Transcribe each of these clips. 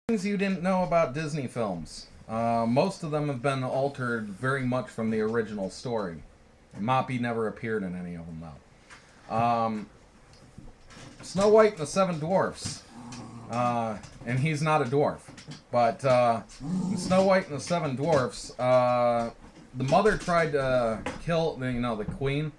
Things you didn't know about Disney films. Most of them have been altered very much from the original story. Moppy never appeared in any of them, though. Snow White and the Seven Dwarfs. And he's not a dwarf. But in Snow White and the Seven Dwarfs, the mother tried to kill, the queen,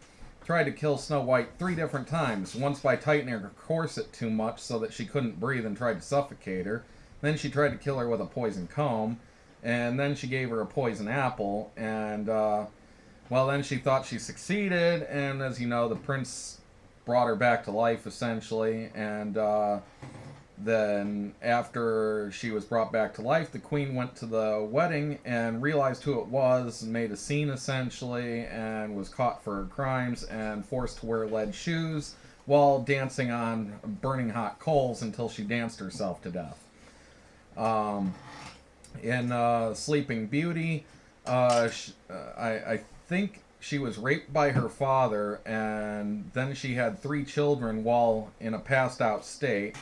tried to kill Snow White 3 different times. Once by tightening her corset too much so that she couldn't breathe and tried to suffocate her. Then she tried to kill her with a poison comb, and then she gave her a poison apple, and, then she thought she succeeded, and as you know, the prince brought her back to life, essentially, and, then after she was brought back to life, the queen went to the wedding and realized who it was, and made a scene, essentially, and was caught for her crimes, and forced to wear lead shoes, while dancing on burning hot coals until she danced herself to death. In Sleeping Beauty, I think she was raped by her father, and then she had 3 children while in a passed out state.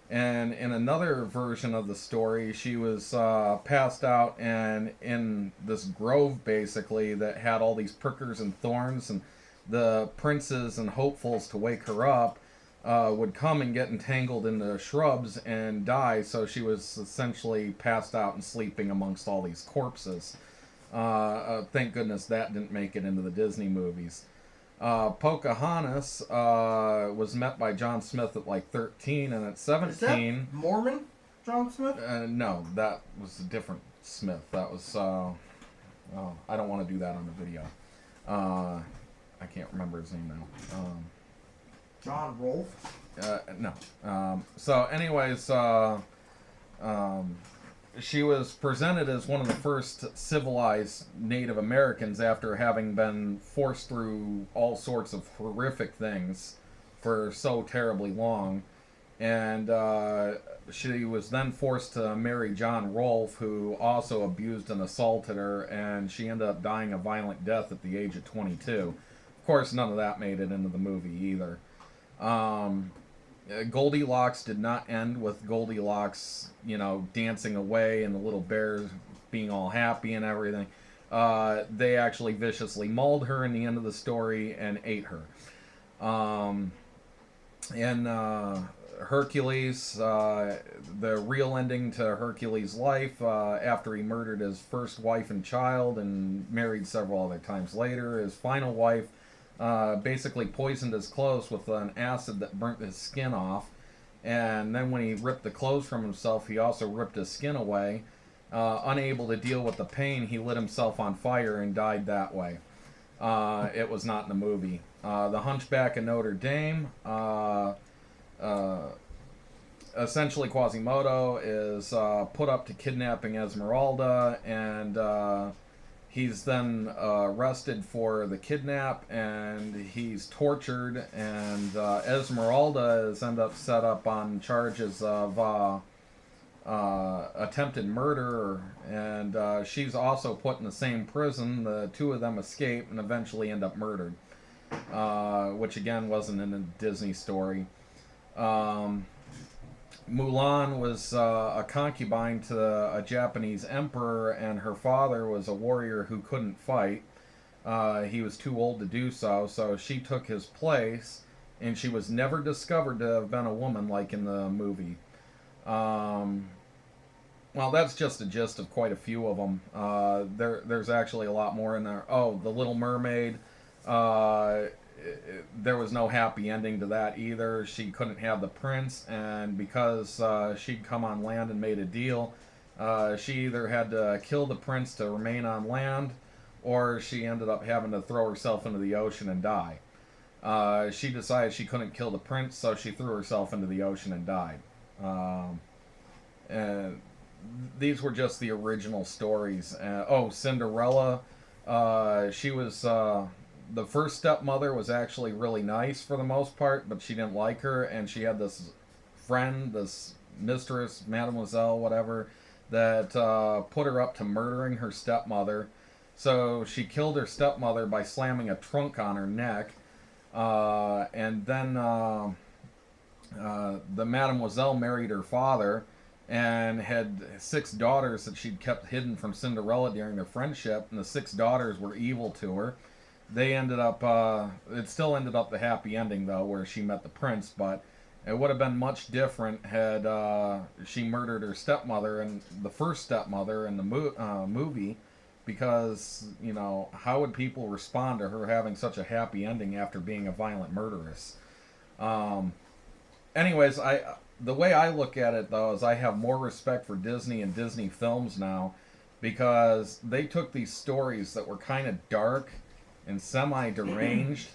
And in another version of the story, she was passed out and in this grove, basically, that had all these prickers and thorns, and the princes and hopefuls to wake her up would come and get entangled in the shrubs and die, so she was essentially passed out and sleeping amongst all these corpses. Thank goodness that didn't make it into the Disney movies. Pocahontas was met by John Smith at like 13, and at 17... Is that Mormon John Smith? No, that was a different Smith. That was... I don't want to do that on the video. I can't remember his name now. John Rolfe? No. So anyways, she was presented as one of the first civilized Native Americans after having been forced through all sorts of horrific things for so terribly long. And she was then forced to marry John Rolfe, who also abused and assaulted her, and she ended up dying a violent death at the age of 22. Of course, none of that made it into the movie either. Goldilocks did not end with Goldilocks, dancing away and the little bear being all happy and everything. They actually viciously mauled her in the end of the story and ate her. Hercules, the real ending to Hercules' life, after he murdered his first wife and child and married several other times later, his final wife basically poisoned his clothes with an acid that burnt his skin off, and then when he ripped the clothes from himself, he also ripped his skin away. Unable to deal with the pain, he lit himself on fire and died that way. It was not in the movie. The Hunchback of Notre Dame, essentially Quasimodo is put up to kidnapping Esmeralda, and he's then arrested for the kidnap, and he's tortured, and Esmeralda is ended up set up on charges of attempted murder, and she's also put in the same prison. The 2 of them escape and eventually end up murdered, which again wasn't in a Disney story. Mulan was a concubine to a Japanese emperor, and her father was a warrior who couldn't fight. He was too old to do so, so she took his place, and she was never discovered to have been a woman like in the movie. Well, that's just a gist of quite a few of them. There's actually a lot more in there. Oh, The Little Mermaid. There was no happy ending to that either. She couldn't have the prince, and because she'd come on land and made a deal, she either had to kill the prince to remain on land, or she ended up having to throw herself into the ocean and die. She decided she couldn't kill the prince, so she threw herself into the ocean and died. And these were just the original stories. Cinderella. She was... the first stepmother was actually really nice for the most part, but she didn't like her, and she had this friend, this mistress, mademoiselle, whatever, that put her up to murdering her stepmother. So she killed her stepmother by slamming a trunk on her neck, and then the mademoiselle married her father, and had 6 daughters that she'd kept hidden from Cinderella during their friendship, and the 6 daughters were evil to her. They ended up, it still ended up the happy ending, though, where she met the prince, but it would have been much different had she murdered her stepmother, and the first stepmother in the movie, because, you know, how would people respond to her having such a happy ending after being a violent murderess? Anyways, the way I look at it, though, is I have more respect for Disney and Disney films now, because they took these stories that were kind of dark and semi-deranged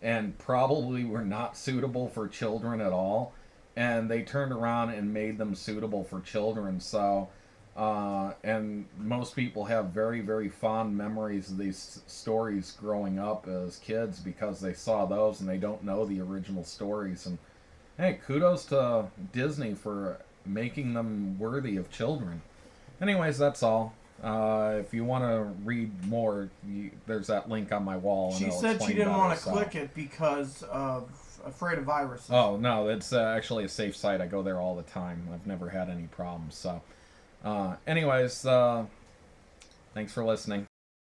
and probably were not suitable for children at all, and they turned around and made them suitable for children. So, and most people have very, very fond memories of these stories growing up as kids because they saw those and they don't know the original stories. And hey, kudos to Disney for making them worthy of children. Anyways, that's all. If you want to read more, there's that link on my wall. And She it'll said explain she didn't better, want to so. click it because of afraid of viruses. Oh, no, it's actually a safe site. I go there all the time. I've never had any problems. So, anyways, thanks for listening.